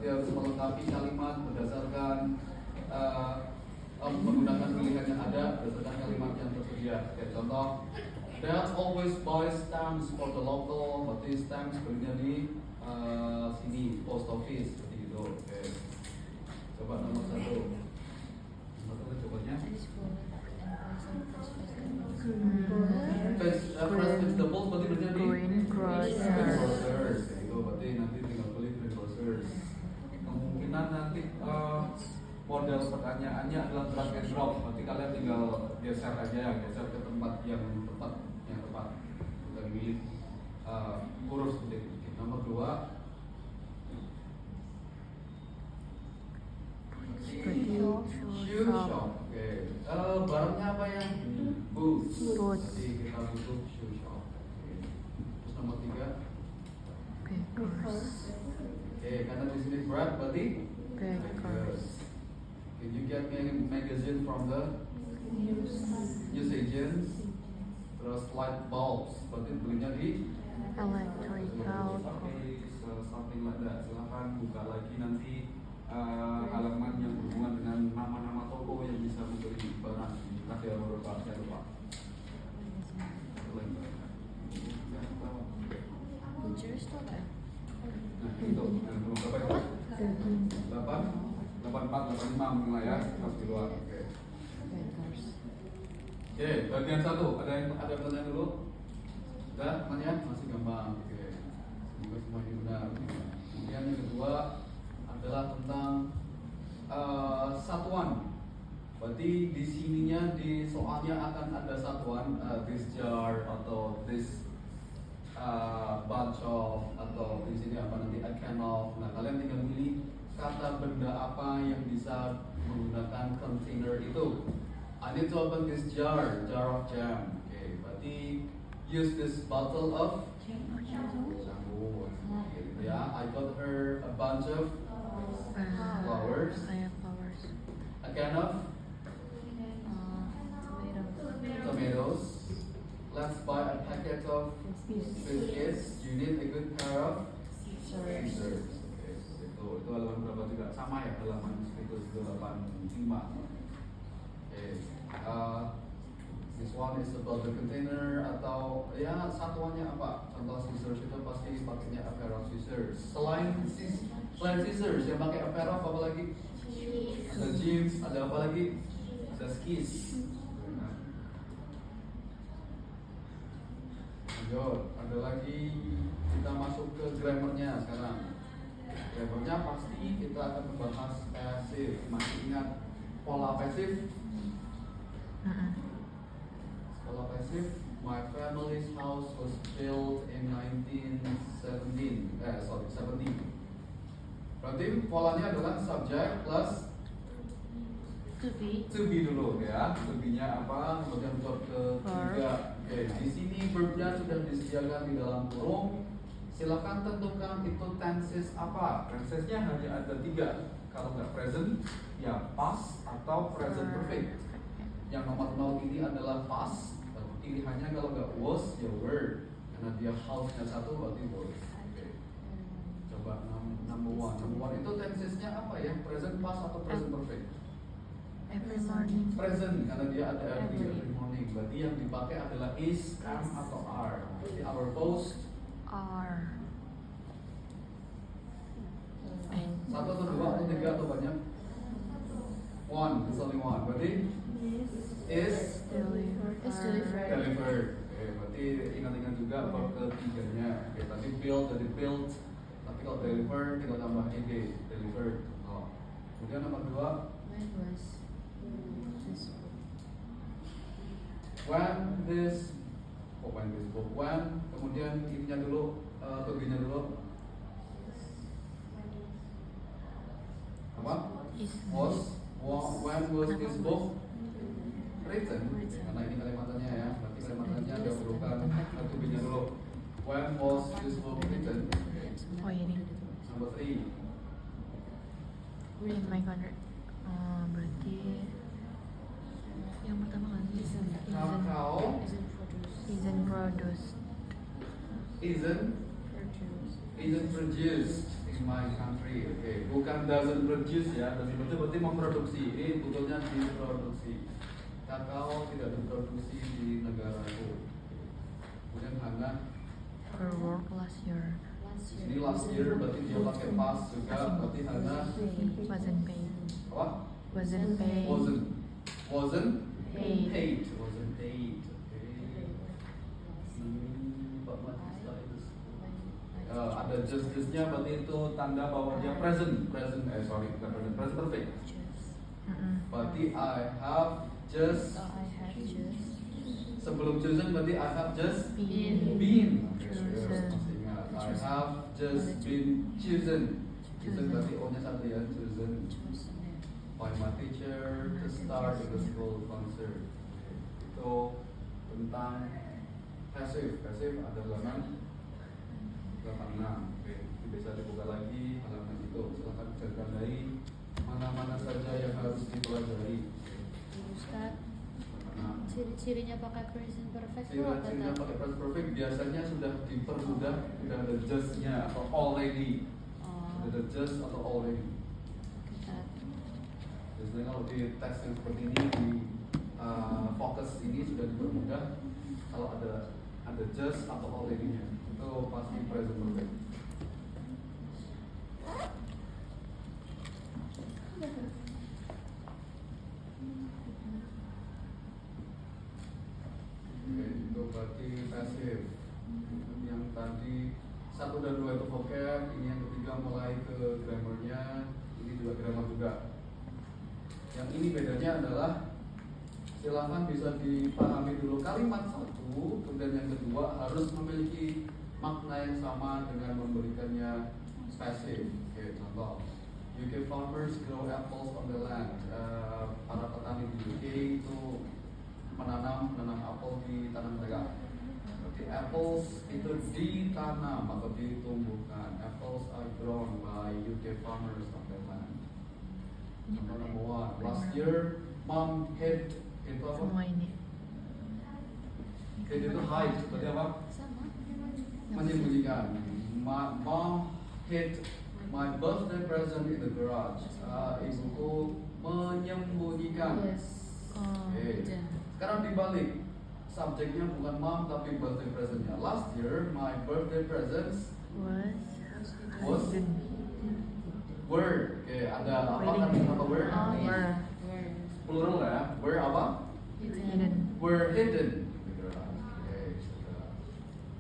berarti harus melengkapi kalimat berdasarkan menggunakan pilihan yang ada berdasarkan kalimat yang tersedia. Oke, contoh, Dad always buys stamps for the local. Berarti stamps belinya di sini, post office seperti itu. Oke, coba nomor 1. Nomor 1 cobanya. Fresh vegetables berarti belinya di Green grocers. Itu berarti nanti tinggal beli green grocers. Kemungkinan nanti model pertanyaannya adalah drag and drop. Berarti kalian tinggal geser aja, geser ke tempat yang tepat, bukan milih kurus seperti itu. Nomor 2. Shoe shop. Oke. Barangnya apa yang boots. Jadi kita butuh shoe shop. Oke. Terus nomor 3. Bakers. Oke, karena di sini bread berarti Bakers. Can you get me a magazine from the news agents? Terus light bulbs berarti belinya di Electrical. something like that. Silahkan buka lagi nanti halaman yang berhubungan dengan nama-nama toko yang bisa membeli barang. Nanti ada beberapa, saya lupa. Nah itu, berapa itu? 84, 85 mungkin lah ya, harus di luar. Oke. Oke, bagian 1, ada pertanyaan dulu? Sudah, temannya? Masih gampang. Oke, semoga semua ini benar. Kemudian yang kedua adalah tentang satuan. Berarti di sininya di soalnya akan ada satuan, this jar atau this bunch of, atau di sini apa nanti a can of. Nah kalian tinggal pilih kata benda apa yang bisa menggunakan container itu. I need to open this jar of jam. Oke, berarti use this bottle of jamu. Gitu ya. I got her a bunch of flowers. Flowers. A can of tomatoes. Let's buy a packet of biscuits. You need a good pair of scissors. Itu halaman berapa juga? Sama ya, halaman 185. This one is about the container atau ya satuannya apa? Contoh scissors itu pasti pakainya a pair of scissors. Selain scissors yang pakai a pair of apa lagi? Ada jeans, ada apa lagi? Ada skis. Lanjut, ada lagi, kita masuk ke grammarnya sekarang. Grammarnya pasti kita akan membahas passive. Masih ingat pola passive? Pola passive. My family's house was built in 1917. 70. Berarti polanya adalah subject plus to be dulu ya. To be-nya apa? Kemudian verb ketiga. Oke, di sini verbnya sudah disediakan di dalam kurung. Silakan tentukan itu tenses apa. Tensesnya hanya ada 3. Kalau nggak present, ya past atau present perfect. Yang nomor 0 ini adalah past. Pilihannya kalau nggak was, ya were. Karena dia house-nya 1 berarti was. Oke. Coba number one itu tensesnya apa ya? Present, past atau present perfect? Every morning. Present karena dia ada every morning. Berarti yang dipakai adalah is, am atau are. Berarti our post Are. 1 atau 2 atau 3 atau banyak? 1, it's only 1. Berarti is delivered. Oke, berarti ingat-ingat juga verb ketiganya. Oke, tadi build dari build. Tapi kalau deliver tinggal tambah ed, delivered. Oh. Kemudian nomor 2. When kemudian ininya dulu, to-be-nya dulu. Apa? When was this book written? Karena ini kalimatannya ya, berarti kalimatannya ada berupa to-be-nya dulu. When was this book written? Oh ini. Number 3. In my country. Berarti yang pertama kan Kakao isn't produced. isn't produced. in my country. Oke, bukan doesn't produce ya, doesn't produce berarti memproduksi. Ini betulnya diproduksi. Kakao tidak diproduksi di negaraku. Kemudian hanya Her work last year ini last year berarti dia pakai past juga, berarti hanya wasn't paid. apa? Wasn't paid. Wasn't Paid. paid. Wasn't paid. Oke. Pak Matista itu. Ada just-nya berarti itu tanda bahwa dia present bukan present perfect. Berarti I have just sebelum chosen berarti I have just been. Oke, Chosen. masih ingat. I have just been chosen. Chosen berarti O-nya satu ya, chosen by my teacher to start the school concert. Itu tentang passive. Passive ada halaman 86. Oke, ini bisa dibuka lagi halaman itu. Silakan tandai mana-mana saja yang harus dipelajari. Ustaz, Nah, ciri-cirinya pakai present perfect itu apa ciri-cirinya tadi? pakai present perfect biasanya sudah dipermudah, sudah ada just-nya atau already. Oh, Sudah ada just atau already. Ustaz. Biasanya kalau di tes yang seperti ini di fokus ini sudah dipermudah kalau ada just atau already-nya itu pasti present perfect. Oke, itu berarti passive. Yang tadi 1 dan 2 itu vocab, ini yang ketiga mulai ke grammarnya, ini juga grammar juga. Yang ini bedanya adalah silahkan bisa dipahami dulu kalimat satu, kemudian yang kedua harus memiliki makna yang sama dengan memberikannya passive. Oke, contoh UK farmers grow apples on the land. Para petani di UK itu menanam apel di tanah mereka. Berarti apples itu ditanam atau ditumbuhkan. Apples are grown by UK farmers on the land. Contoh number 1. Last year, mom hid itu apa? Semua ini. Hid itu hide. Berarti apa? Sama. Menyembunyikan. Mom hid my birthday present in the garage. Ibuku menyembunyikan. Oh, Oke. Sekarang dibalik, subjeknya bukan mom tapi birthday presentnya. Last year my birthday presents was were. Oke, ada apa kan? Apa were? Oh, were Plural ya. Were apa? hidden. Were hidden. Oke, sudah.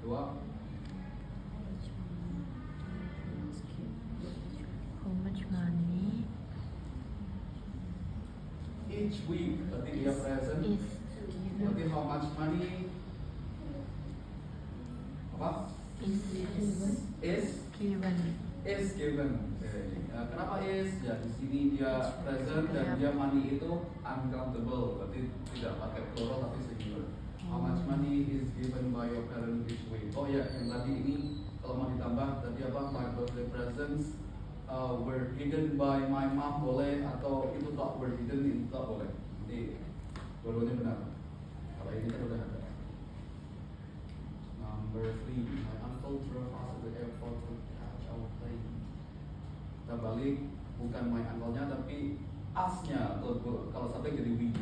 2. How much money Each week, berarti dia present. is Berarti how much money? Apa? is Is given? given. Oke. Kenapa is? Ya di sini dia present dan dia money itu uncountable, berarti tidak pakai plural tapi singular. How much money is given by your parent each week? Oh ya, yang tadi ini kalau mau ditambah tadi apa? My birthday presents were hidden by my mom boleh atau itu tak were hidden itu tak boleh. Jadi dua-duanya benar. Kalau ini kan udah ada. Number 3, my uncle drove us to the airport to catch our plane. Kita balik, bukan my uncle-nya tapi us-nya atau kalau sampai jadi we.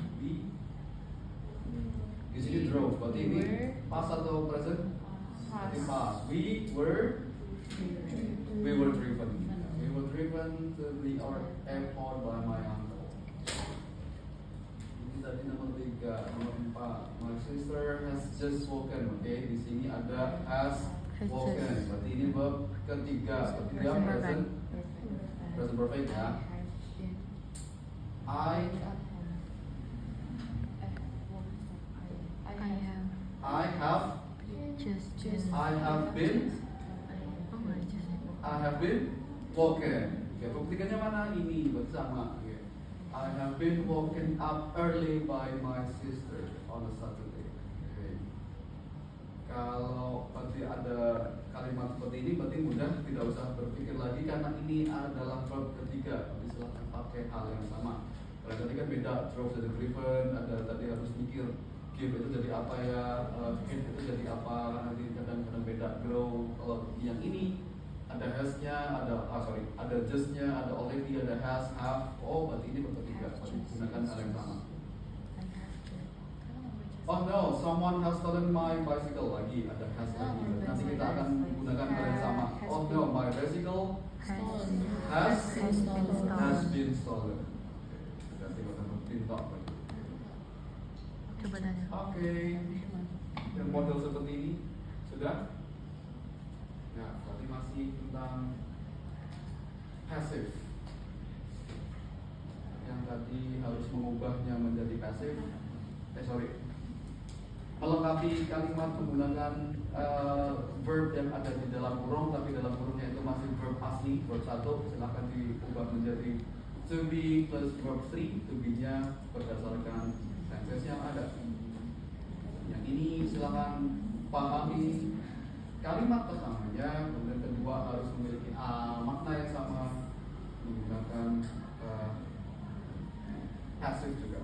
Di sini drove, berarti ini past atau present? Berarti past. We were driven. We were driven to the airport by my uncle. Ini tadi nomor 3, nomor 4. My sister has just woken. Oke, di sini ada has woken. Berarti ini verb ketiga. Berarti dia present perfect ya. I have Just I have been oh, I have been woken. Oke, buktikannya mana ini? Berarti sama. Oke. I have been woken up early by my sister on a Saturday. Oke. Kalau berarti ada kalimat seperti ini, berarti mudah, tidak usah berpikir lagi karena ini adalah verb ketiga. Jadi silahkan pakai hal yang sama. Kalau tadi kan beda, drove jadi driven, ada tadi harus mikir give itu jadi apa ya, hit itu jadi apa, karena nanti kadang-kadang beda. Grow, kalau yang ini ada has-nya, ada just-nya, ada already, ada has, have. Oh, berarti ini bentuk tiga. Berarti gunakan hal yang sama. I have to. Oh no, someone has stolen my bicycle lagi. Ada has lagi. Nanti kita akan gunakan hal yang sama. Oh no, my bicycle has been stolen. Berarti kita minta lagi. Coba tanya. Oke. Yang model seperti ini sudah. Nah, berarti masih tentang passive. Yang tadi harus mengubahnya menjadi passive. Melengkapi kalimat menggunakan verb yang ada di dalam kurung, tapi dalam kurungnya itu masih verb asli, verb 1. Silahkan diubah menjadi to be plus verb 3. To be-nya berdasarkan tenses yang ada. Yang ini silahkan pahami kalimat pertamanya, kemudian kedua harus memiliki makna yang sama, menggunakan passive juga.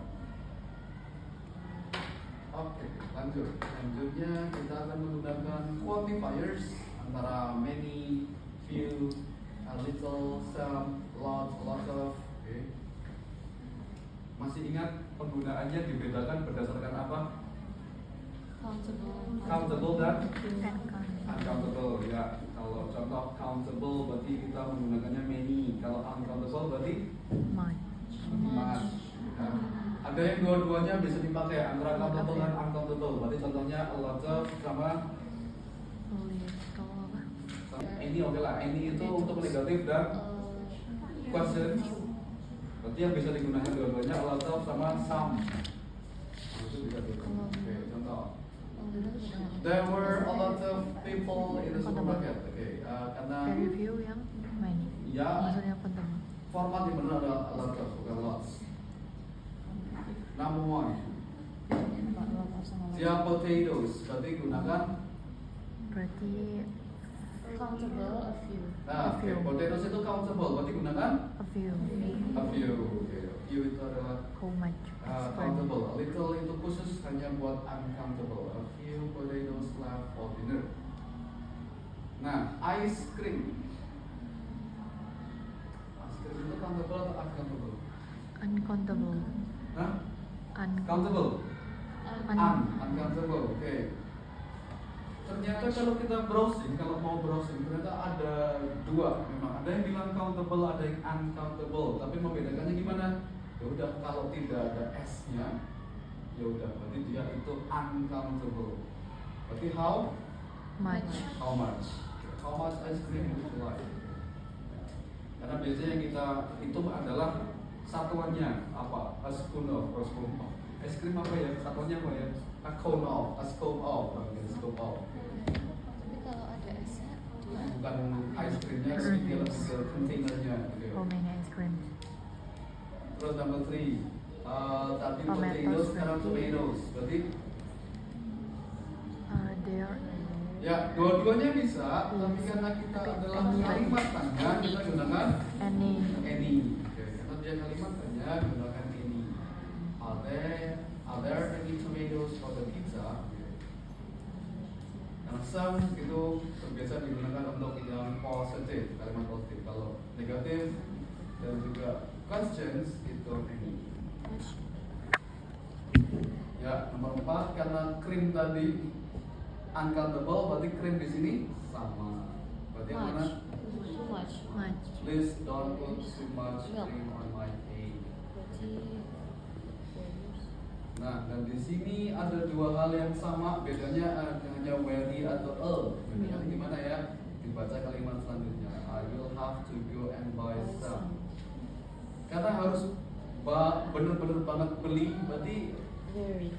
Oke, lanjut. Selanjutnya kita akan menggunakan quantifiers antara many, few, a little, some, lot, a lot of. Oke. Masih ingat penggunaannya dibedakan berdasarkan apa? Countable dan uncountable. Ya, kalau contoh countable berarti kita menggunakannya many. Kalau uncountable berarti Much. much. Ya. Ada yang dua-duanya bisa dipakai antara countable dan uncountable. Berarti contohnya a lot of sama Little apa? any. Oke lah, any itu untuk negatif dan question. Berarti yang bisa digunakan dua-duanya a lot of sama some. Itu bisa digunakan. Oke, contoh. There were a lot of people in the supermarket. Oke, karena Very few yang many. ya Maksudnya apa teman? format di mana ada a lot of, bukan lots. Number one. Siap potatoes, berarti gunakan. Berarti Countable, a few. Nah, oke, potatoes itu countable, berarti gunakan a few. a few. Oke, a few itu adalah How much? countable. A little itu khusus hanya buat uncountable. A few potatoes left for dinner. Nah, ice cream. Ice cream itu countable atau uncountable? Uncountable. Hah? Countable? Uncountable. Oke. Ternyata kalau kita browsing, kalau mau browsing, ternyata ada dua. Memang ada yang bilang countable, ada yang uncountable. Tapi membedakannya gimana? Ya udah, kalau tidak ada s-nya, ya udah, berarti dia itu uncountable. Berarti how? Much. How much? How much ice cream would you like? Karena biasanya yang kita hitung adalah satuannya apa? A spoon of. Es krim apa ya? Satuannya apa ya? A cone of, a scoop of, a scoop of. Tapi kalau ada S-nya, Bukan ice creamnya, tapi dia lebih ke containernya. Gitu. How many ice creams? Terus number 3, tadi Tomatoes, potatoes, sekarang berarti. tomatoes. Berarti There. ya dua-duanya bisa, tapi karena kita adalah kalimat tanya, kita gunakan Any. any. Oke, karena dia kalimat tanya, gunakan any. Are there any tomatoes for the pizza? Yang some itu terbiasa digunakan untuk yang positif, kalimat positif. Kalau negatif dan juga questions itu any. Ya, nomor 4, karena krim tadi uncountable, berarti krim di sini sama. Berarti yang mana? Too much. Much. Please don't put too much cream on my cake. Berarti Nah, dan di sini ada dua hal yang sama, bedanya hanya very atau a. Bedanya gimana ya? Dibaca kalimat selanjutnya. I will have to go and buy some. Karena harus bener-bener banget beli, berarti very.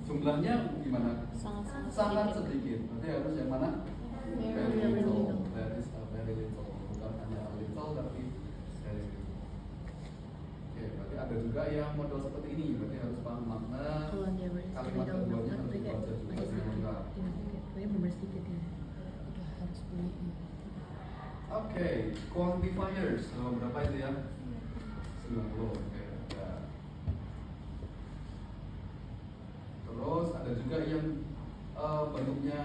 jumlahnya gimana? Sangat-sangat Sangat sedikit. Berarti harus yang mana? Very little. That is a very little. Bukan hanya a little, tapi very little. Oke, berarti ada juga yang model seperti ini. Berarti harus paham makna. Kalau dia bersih, Kalimat dia udah keduanya harus mereka dibaca juga masih dengan lengkap. Pokoknya bebersih gitu ya. Udah harus beli. Oke, quantifiers. Nomor berapa itu ya? 90. Oke, ada. Terus ada juga yang bentuknya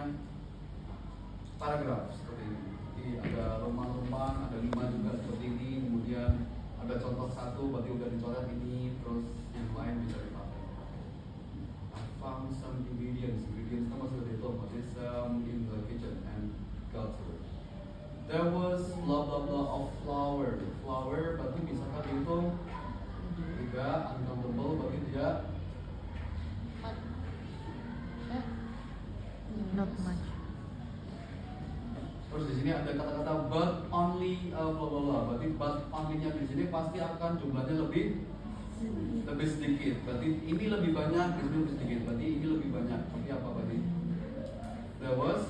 paragraf seperti ini. Jadi Jadi ada rumah-rumah, ada 5 juga seperti ini. Kemudian ada contoh satu, berarti udah dicoret ini, terus yang lain bisa dipakai. I found some ingredients. Ingredients kan masih dihitung, but it's in the kitchen and go to it. There was blah blah blah of flour. Flour berarti bisa kan dihitung? Juga uncountable berarti dia Not much. Terus di sini ada kata-kata but only blah blah blah. Berarti but only-nya di sini pasti akan jumlahnya lebih sedikit. Berarti ini lebih banyak, ini lebih sedikit. Berarti ini lebih banyak. Berarti apa berarti? There was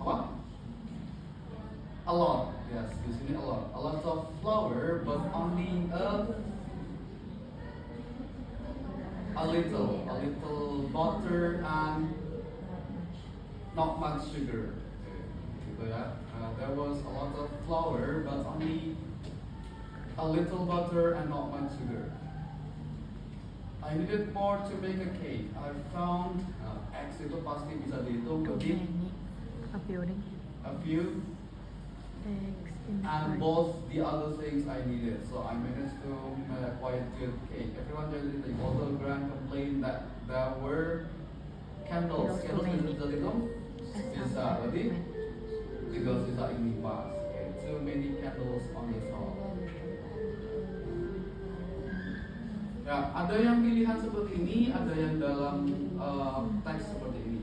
apa? A lot. Yes, di sini a lot. A lot of flour, but only a little butter and not much sugar. Gitu ya. There was a lot of flour, but only a little butter and not much sugar. I needed more to make a cake. I found X itu pasti bisa dihitung berarti A building. a few Eggs in and fry. both the other things I needed. So I managed to make a quite good cake. Everyone just the other grand complained that there were candles. Candles too Candles many. bisa dihitung? Bisa, berarti tinggal sisa ini pas. Okay. Too many candles on the top. Ya, ada yang pilihan seperti ini, ada yang dalam teks seperti ini.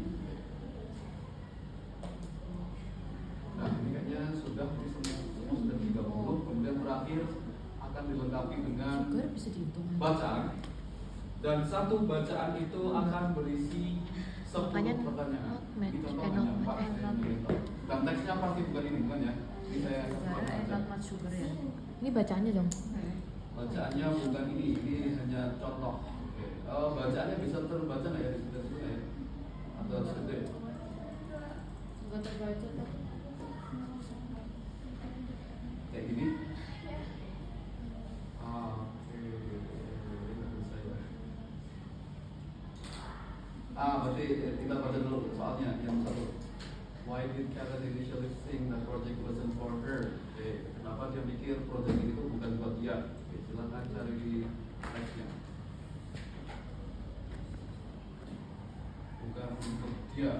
Nah, ini kayaknya sudah semua sudah 30. Kemudian terakhir akan dilengkapi dengan Sugar bisa dihitung. bacaan. Dan satu bacaan itu akan berisi 10 Makanya pertanyaan. not match, Ini contohnya, not Pak, match, saya not beritahu. Dan teksnya pasti bukan ini, bukan ya? Ini saya baca. Not much sugar ya. Ini bacaannya dong. Bacaannya bukan ini hanya contoh. Oke. Bacaannya bisa terbaca nggak ya di situ ya? Atau sedih? Enggak terbaca tuh. Kayak gini. Oke. Nggak bisa ya. Berarti kita baca dulu soalnya yang satu. Why did Karen initially think that project wasn't for her? Oke, kenapa dia pikir project ini tuh bukan buat dia? Oke, silakan cari di teksnya. Bukan untuk dia.